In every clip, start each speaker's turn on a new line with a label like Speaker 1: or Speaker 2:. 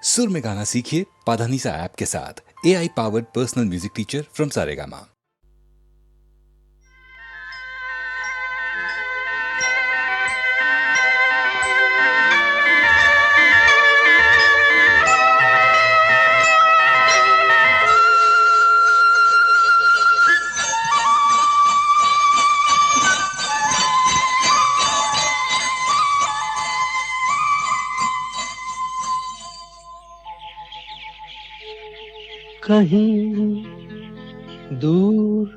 Speaker 1: सुर में गाना सीखिए पाधानीसा ऐप के साथ। AI powered personal music teacher from Saregama.
Speaker 2: कहीं दूर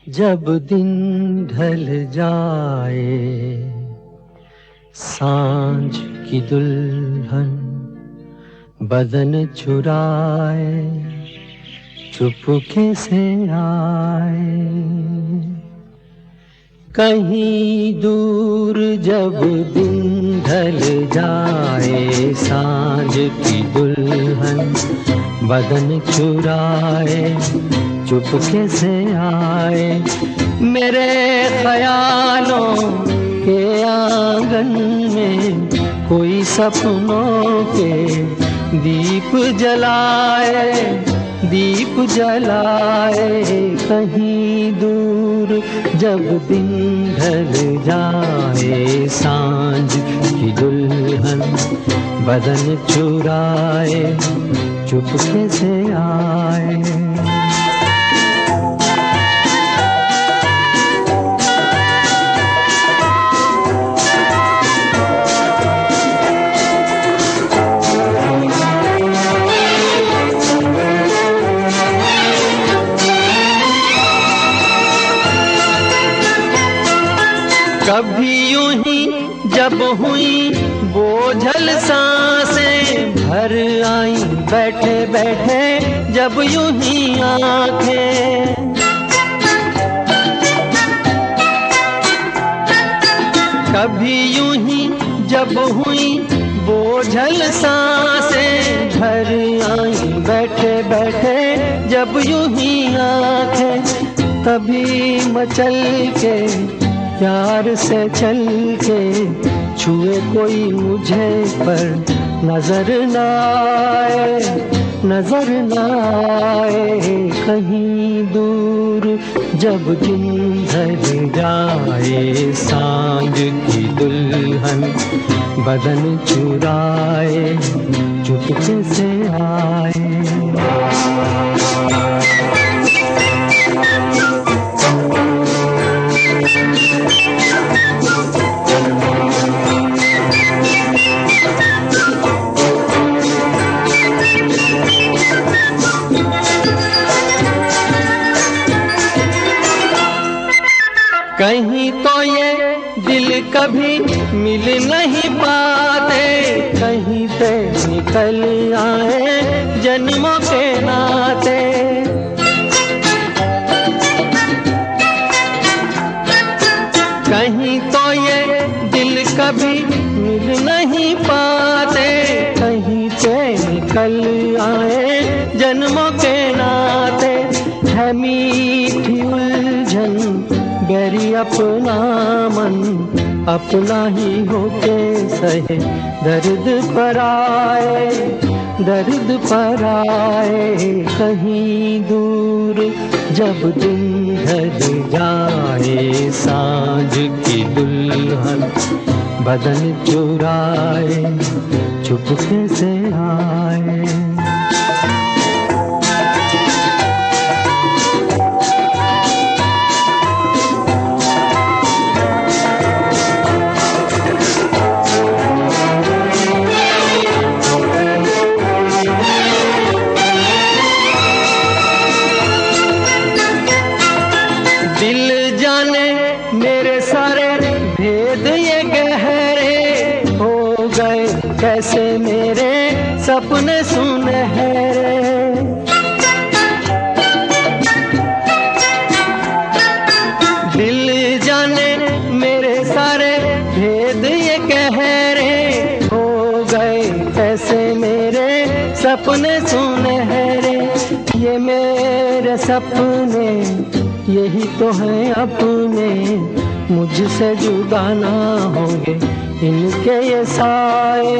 Speaker 2: जब दिन ढल जाए, सांझ की दुल्हन बदन चुराए चुपके से आए। कहीं दूर जब दिन ढल जाए, सांझ की दुल्हन बदन चुराए चुपके से आए। मेरे ख्यालों के आंगन में कोई सपनों के दीप जलाए, दीप जलाए। कहीं दूर जब दिन ढल जाए, सांझ की दुल्हन बदन चुराए चुपके से आए। कभी यूं ही जब हुई बोझल सांसें भर आई, बैठे बैठे जब यूं ही आंखें। कभी यूं ही जब हुई बोझल सांसें भर आई, बैठे बैठे जब यूं ही आंखें। तभी मचल के प्यार से चल के छुए कोई मुझे पर नजर न आए, नजर न आए। कहीं दूर जब दिन ढल जाए, सांझ की दुल्हन बदन चुराए चुपके से आए। कहीं तो ये दिल कभी मिल नहीं पाते, कहीं से निकल आए जन्मों के नाते। कहीं तो ये दिल कभी मिल नहीं पाते, कहीं से निकल आए जन्मों के नाते। है मीठी उलझन बैरी अपना मन, अपना ही होके सहे दर्द पर आए, दर्द पर आए। कहीं दूर जब दिन ढल जाए, सांझ की दुल्हन बदन चुराए चुपके से आए। कैसे मेरे सपने सुनहरे, दिल जाने मेरे सारे भेद ये कह रहे हो गए। कैसे मेरे सपने सुनहरे, ये मेरे सपने यही तो हैं अपने, मुझसे जुदा ना होंगे इनके ये साए,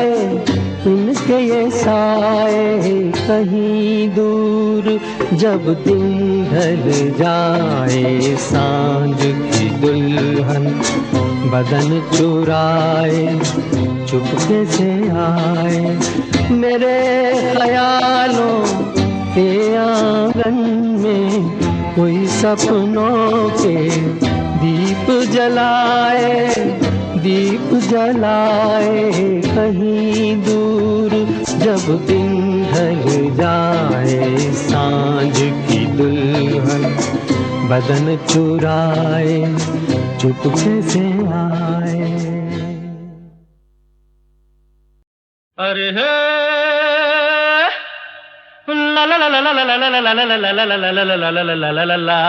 Speaker 2: इनके ये साए कहीं दूर, जब दिन ढल जाए सांझ की दुल्हन बदन चुराए चुपके से आए, मेरे ख्यालों के आंगन में कोई सपनों के दीप जलाए, दीप जलाए कहीं दूर, जब दिन ढल जाए सांझ की दुल्हन बदन चुराए चुपके से आए।
Speaker 3: अरे हे ला ला ला ला ला ला ला ला ला ला ला ला ला ला ला ला ला।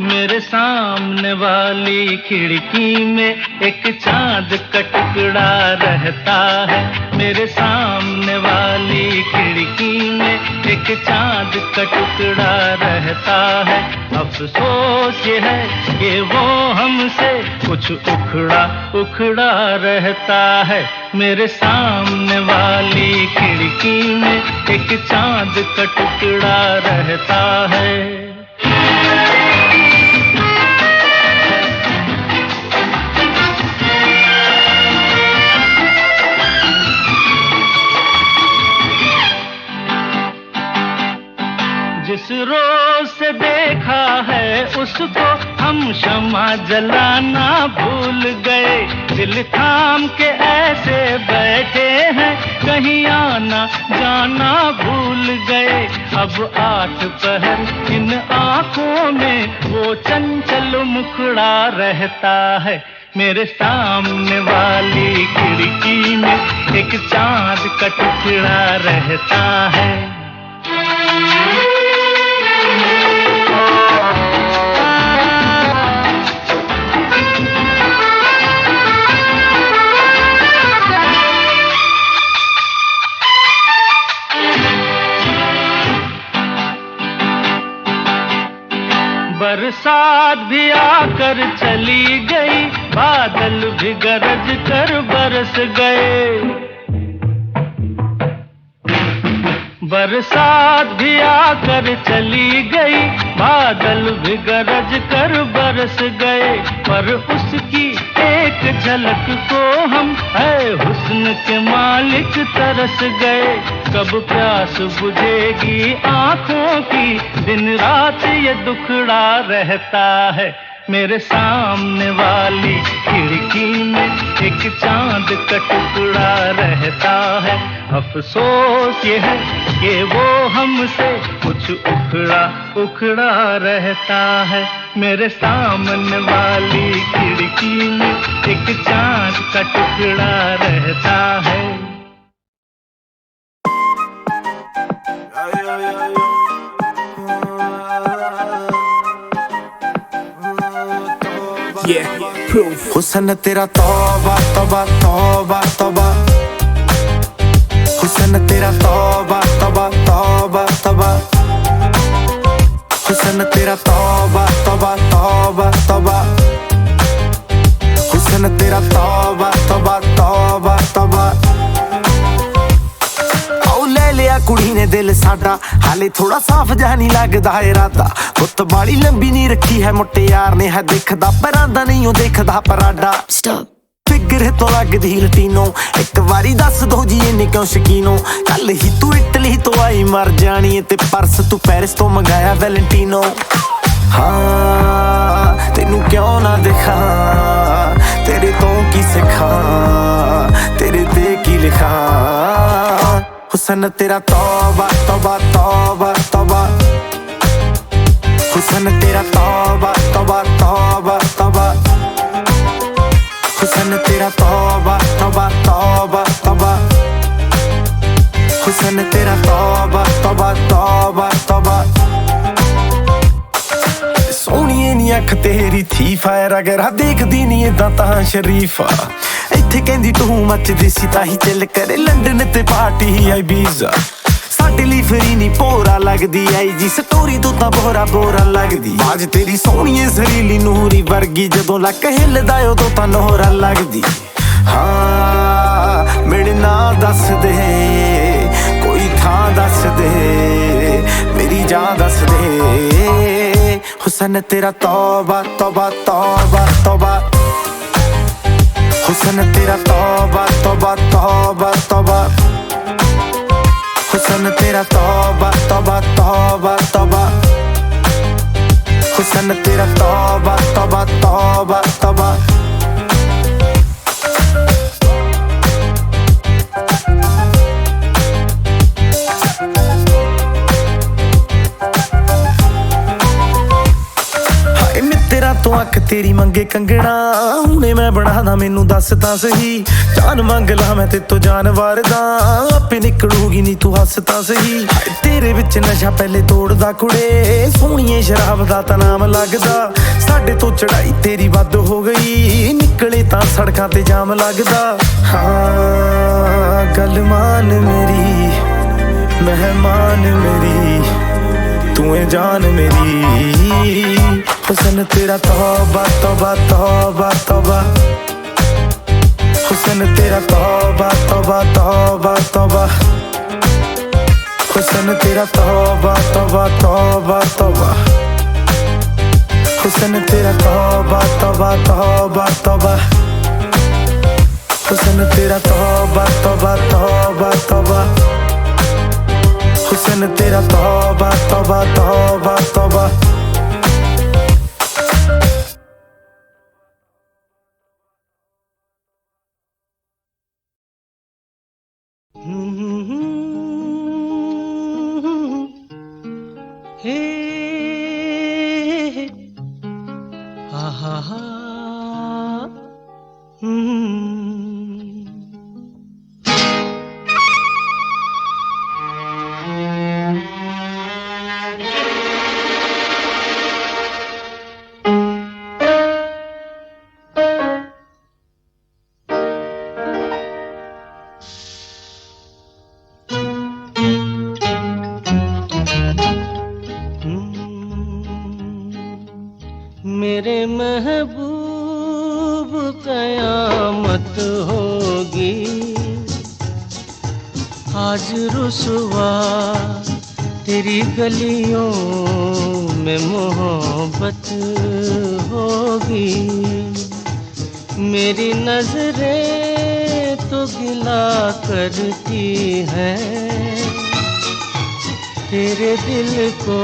Speaker 3: मेरे सामने वाली खिड़की में एक चांद का टुकड़ा रहता है, मेरे सामने वाली खिड़की में एक चांद का टुकड़ा रहता है। अफसोस ये है कि वो हमसे कुछ उखड़ा उखड़ा रहता है। मेरे सामने वाली खिड़की में एक चांद का टुकड़ा रहता है। जिस रोज से देखा है उसको हम शम्मा जलाना भूल गए, दिल थाम के ऐसे बैठे हैं कहीं आना जाना भूल गए। अब 8 पहर इन आँखों में वो चंचल मुखड़ा रहता है। मेरे सामने वाली खिड़की में एक चांद का टुकड़ा रहता है। बरसात भी आकर चली गई, बादल भी गरज कर बरस गए। बरसात भी आकर चली गई, बादल भी गरज कर बरस गए। पर उसकी एक झलक को हम है हुस्न के मालिक तरस गए। कब प्यास बुझेगी आँखों की, दिन रात ये दुखड़ा रहता है। मेरे सामने वाली खिड़की में एक चांद का टुकड़ा रहता है। अफसोस ये है कि वो हमसे कुछ उखड़ा उखड़ा रहता है। मेरे सामने वाली खिड़की में एक चांद का टुकड़ा रहता है।
Speaker 4: हुस्न तेरा तौबा तौबा तौबा तौबा, हुस्न तेरा तौबा तौबा तौबा तौबा, हुस्न तेरा तौबा तौबा तौबा तौबा, हुस्न तेरा तौबा तौबा तौबा तौबा। ले लिया कुड़ी ने दिल साडा, हाले थोड़ा साफ जहा नहीं लगदा इरादा। गुत्त बाली लंबी नहीं रखी है मुट्टे यार ने, है दिखदा परांदा नहीं ओ देखदा पराडा। फिगर तो लगदी लटीनो, एक बारी दस दो जी इन्ने क्यों शकीनो। कल ही तू इटली तो आई मर जानी है, ते परस तू पेरिस तो मंगाया वैलेंटीनो। हाँ तेनू क्यों ना दिखा, तेरे तो की सिखा, तेरे ते की लिखा। हुस्न तेरा तौबा तौबा तौबा तौबा, हुस्न तेरा तौबा तौबा तौबा तौबा, हुस्न तेरा तौबा तौबा तौबा तौबा, हुस्न तेरा तौबा तौबा तौबा तौबा। सोहणिए नी ਨੀ ਅੱਖ ਤੇਰੀ ਥੀ ਫਾਇਰ ਅਗਰ ਆ ਦੇਖਦੀ ਨੀ ਏਦਾਂ ਤਾਂ ਸ਼ਰੀਫਾ ਇੱਥੇ ਕਹਿੰਦੀ ਤੂੰ ਮੱਚਦੀ ਸੀ ਤਾਂ ਹੀ ਚੱਲ ਕਰੇ ਲੰਡਨ ਤੇ ਪਾਰਟੀ ਆਈ ਵੀਜ਼ਾ ਸਾਡੇ ਲਈ ਫਰੀ ਨੀ ਪੋਰਾ ਲੱਗਦੀ ਆਈ ਜੀ ਸਟੋਰੀ ਤੋਂ ਤਾਂ ਬੋਰਾ ਲੱਗਦੀ ਬਾਜ ਤੇਰੀ ਸੋਹਣੀ ਜ਼ਰੀਲੀ ਨੂਰੀ ਵਰਗੀ ਜਦੋਂ ਲੱਕ ਹਿੱਲਦਾ ਉਦੋਂ ਤਾਂ ਨੋਹਰਾ ਲੱਗਦੀ ਹਾਂ ਮੇਰੇ ਨਾਂ ਦੱਸ ਦੇ ਕੋਈ ਥਾਂ ਦੱਸ ਦੇ ਮੇਰੀ ਜਾਨ ਦੱਸ ਦੇ ਹੁਸਨ ਤੇਰਾ ਤੌਬਾ ਤੌਬਾ ਤੌਬਾ ਤੌਬਾ ਹੁਸਨ ਤੇਰਾ ਤੌਬਾ ਤੌਬਾ ਤੌਬਾ ਤੌਬਾ ਹੁਸਨ ਤੇਰਾ ਤੌਬਾ ਤੌਬਾ ਤੌਬਾ ਤੌਬਾ ਹੁਸਨ ਤੇਰਾ ਤੌਬਾ ਤੌਬਾ ਤੌਬਾ ਤੌਬਾ ਤੋਂ ਅੱਖ ਤੇਰੀ ਮੰਗੇ ਕੰਗਣਾ ਹੁਣੇ ਮੈਂ ਬਣਾਦਾ ਮੈਨੂੰ ਦੱਸ ਤਾਂ ਸਹੀ ਜਾਨ ਮੰਗ ਲਾ ਮੈਂ ਤੇ ਤੋਂ ਜਾਨਵਰ ਦਾ ਆਪੇ ਨਿਕਲੂਗੀ ਨੀ ਤੂੰ ਹੱਸ ਤਾਂ ਸਹੀ ਤੇਰੇ ਵਿੱਚ ਨਸ਼ਾ ਪਹਿਲੇ ਤੋੜਦਾ ਕੁੜੇ ਸੋਹਣੀਏ ਸ਼ਰਾਬ ਦਾ ਤਾਂ ਨਾਮ ਲੱਗਦਾ ਸਾਡੇ ਤੋਂ ਚੜਾਈ ਤੇਰੀ ਵੱਧ ਹੋ ਗਈ ਨਿਕਲੇ ਤਾਂ ਸੜਕਾਂ ਤੇ ਜਾਮ ਲੱਗਦਾ ਹਾਂ ਗੱਲ ਮਾਨ ਮੇਰੀ ਮਹਿਮਾਨ ਮੇਰੀ ਤੂੰ ਏ ਜਾਨ ਮੇਰੀ ਹੁਸਨ ਤੇਰਾ ਤੌਬਾ ਤੌਬਾ ਤੌਬਾ ਤੌਬਾ ਹੁਸਨ ਤੇਰਾ ਤੌਬਾ ਤੌਬਾ ਤੌਬਾ ਤੌਬਾ ਹੁਸਨ ਤੇਰਾ ਤੌਬਾ ਤੌਬਾ ਤੌਬਾ ਤੌਬਾ ਹੁਸਨ ਤੇਰਾ ਤੌਬਾ ਤੌਬਾ ਤੌਬਾ ਤੌਬਾ ਹੁਸਨ ਤੇਰਾ ਤੌਬਾ ਤੌਬਾ ਤੌਬਾ ਤੌਬਾ ਹੁਸਨ ਤੇਰਾ ਤੌਬਾ ਤੌਬਾ ਤੌਬਾ ਤੌਬਾ
Speaker 3: मेरे महबूब कयामत होगी आज रुसवा तेरी गलियों में मोहब्बत होगी मेरी नजरें तो गिला करती हैं तेरे दिल को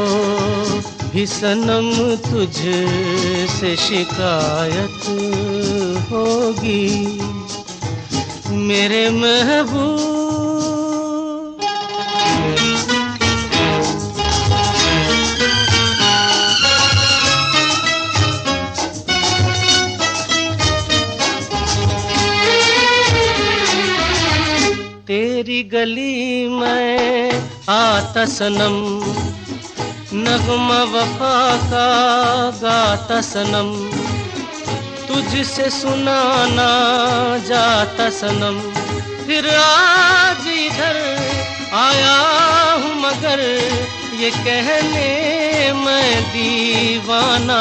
Speaker 3: भी सनम तुझसे शिकायत होगी मेरे महबूब तेरी गली में आता सनम नगमा वफा का गाता सनम तुझसे सुनाना जाता सनम फिर आज इधर आया हूँ मगर ये कहने मैं दीवाना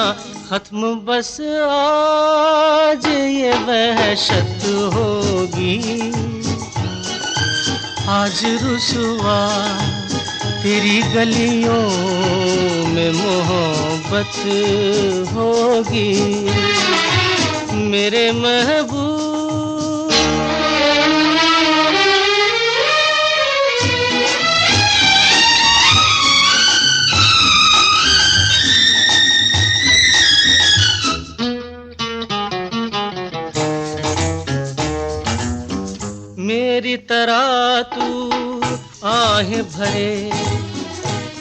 Speaker 3: खत्म बस आज ये वहशत होगी आज रुसवा तेरी गलियों में मोहब्बत होगी मेरे महबूब मेरी तरह तू आहें भरे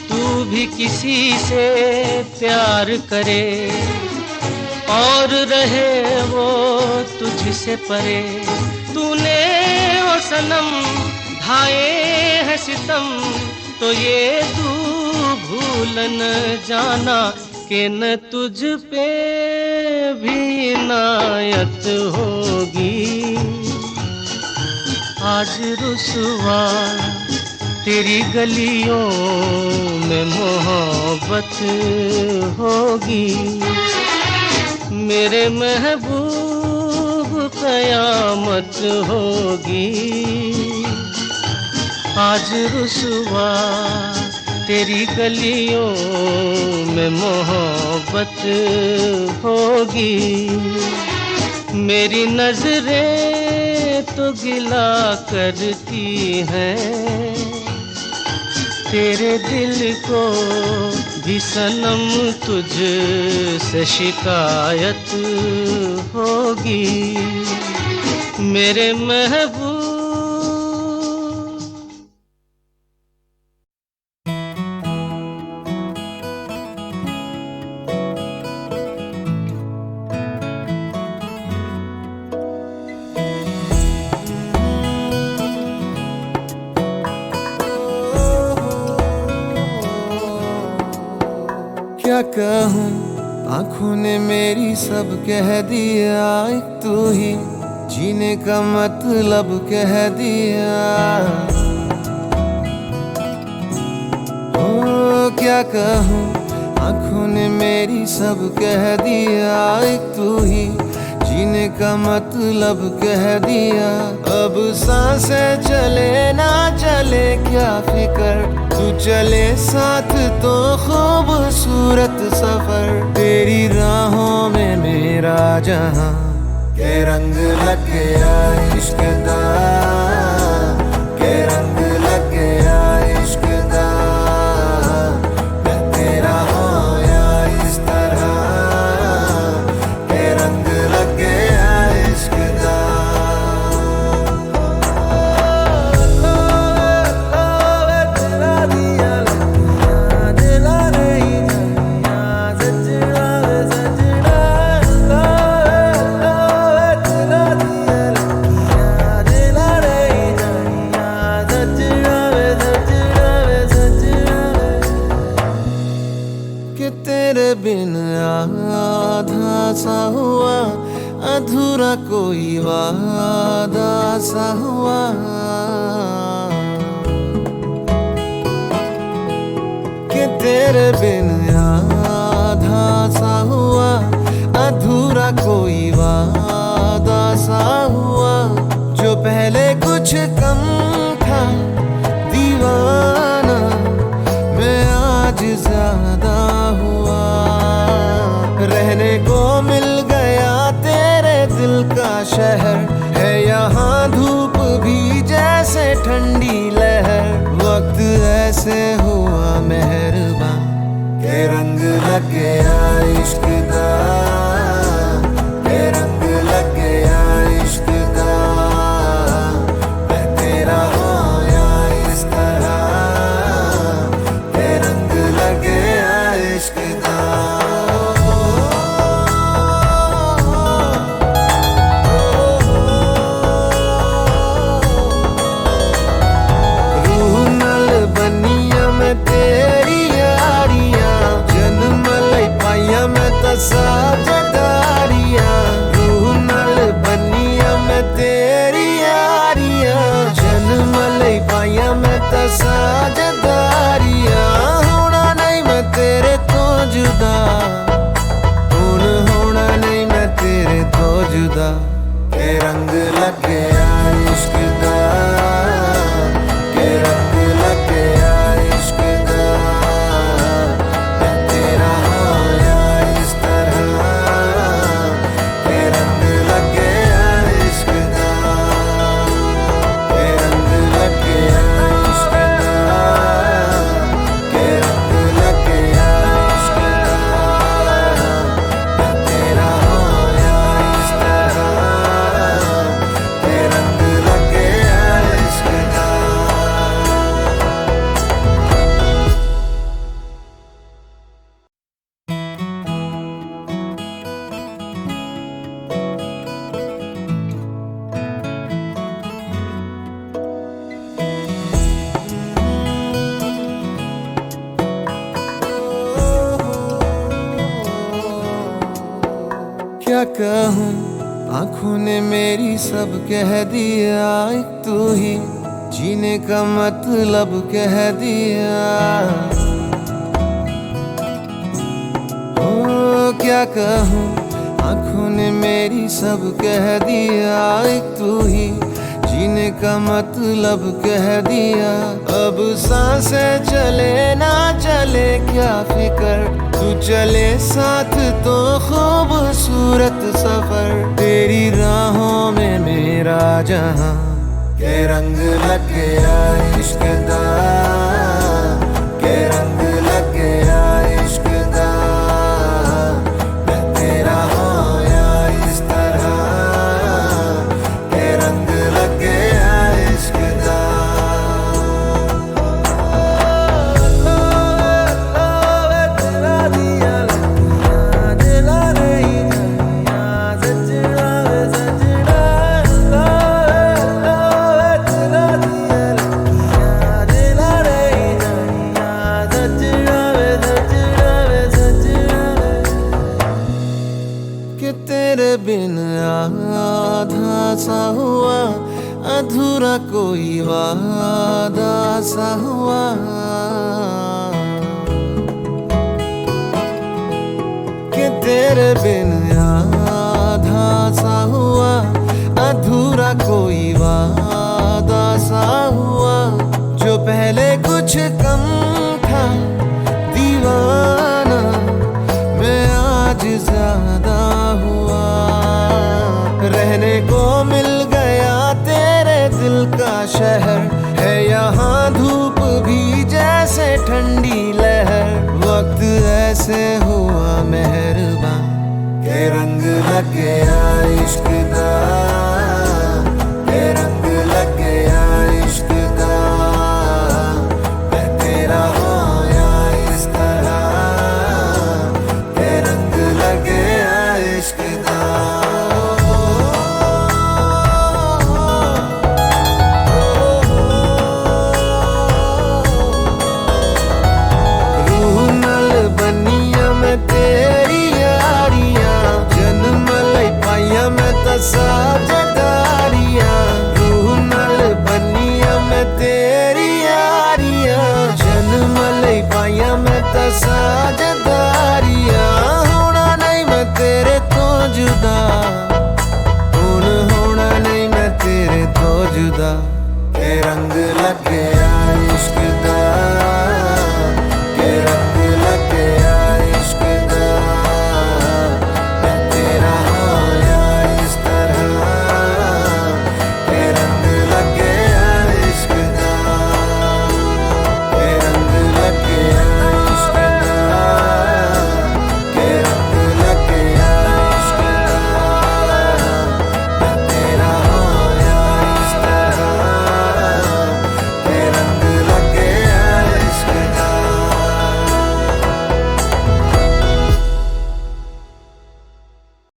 Speaker 3: तू भी किसी से प्यार करे और रहे वो तुझसे परे तूने ओ सनम ढाए हैं सितम तो ये तू भूल न जाना कि न तुझ पे भी इनायत होगी। आज रुसवा तेरी गलियों में मोहब्बत होगी। मेरे महबूब कयामत होगी। आज रुसवा तेरी गलियों में मोहब्बत होगी। मेरी नजरें तो गिला करती हैं, तेरे दिल को भी सनम तुझ से शिकायत होगी। मेरे महबूब
Speaker 5: क्या कहूँ, आँखों ने मेरी सब कह दिया। एक तू ही जीने का मतलब कह दिया। ओ क्या कहूँ, आँखों ने मेरी सब कह दिया। एक तू ही जीने का मतलब कह दिया। अब सांसें चले ना चले क्या फिकर, तू चले साथ तो खूबसूरत सफर। तेरी राहों में मेरा जहां के रंग लग गया इश्क दा, के रंग लग गया इश्क दा। मैं तेरा होया इस तरह, के रंग लग गया इश्क दा। बिन आधा सा हुआ, अधूरा कोई वादा सा हुआ। कि तेरे बिन आधा सा हुआ, अधूरा कोई वादा सा हुआ। जो पहले कुछ कम था दीवाना, मैं आज ज्यादा हुआ। रहने को मिल गया तेरे दिल का शहर, है यहाँ धूप भी जैसे ठंडी लहर। वक्त ऐसे हुआ मेहरबान के रंग लग गया इश्क दा, के रंग लग गया इश्क दा। मैं तेरा होया इस तरह, के रंग लग गया इश्क दा। साझेदारियां रूह नाल बनिया मैं तेरी यारियां, जन्म लई पाइया मैं तां साझेदारियां। होना नहीं मैं तेरे तो जुदा, हुण होना नहीं मैं तेरे तो जुदा। के रंग लग गया इश्क दा, के रंग लग गया इश्क दा। आंखों ने मेरी सब कह दिया, एक तू ही जीने का मतलब कह दिया। ओ क्या कहूँ, आंखों ने मेरी सब कह दिया, एक तू ही जीने का मतलब कह दिया। अब सांसें चले ना चले क्या फिकर, तू चले साथ तो खूबसूरत सफर। तेरी राहों में मेरा जहां के रंग लग गया इश्क दा, के रंग लग गया इश्क दा। मैं तेरा होया इस तरह, के रंग लग गया इश्क दा। तेरा दिया लगिया दिला नहीं नैया, सजना सजना तेरा दिया लगिया दिला नहीं नैया, सजना सजना कि तेरे बिन आधा सा हुआ, अधूरा कोई वादा सा हुआ। कि तेरे बिन आधा सा हुआ, अधूरा कोई वादा सा हुआ। जो पहले कुछ कम था दीवाना, मैं आज ज्यादा हुआ। रहने को मिल गया तेरे दिल का शहर, है यहाँ धूप भी जैसे ठंडी लहर। वक्त ऐसे हुआ मेहरबान के रंग लग गया इश्क दा, के रंग लग गया इश्क दा। मैं तेरा होया इस तरह, के रंग लग गया इश्क दा। रूह नल बनिया मैं तेरी यारियां, जन्म लई पाइया मैं तो साथ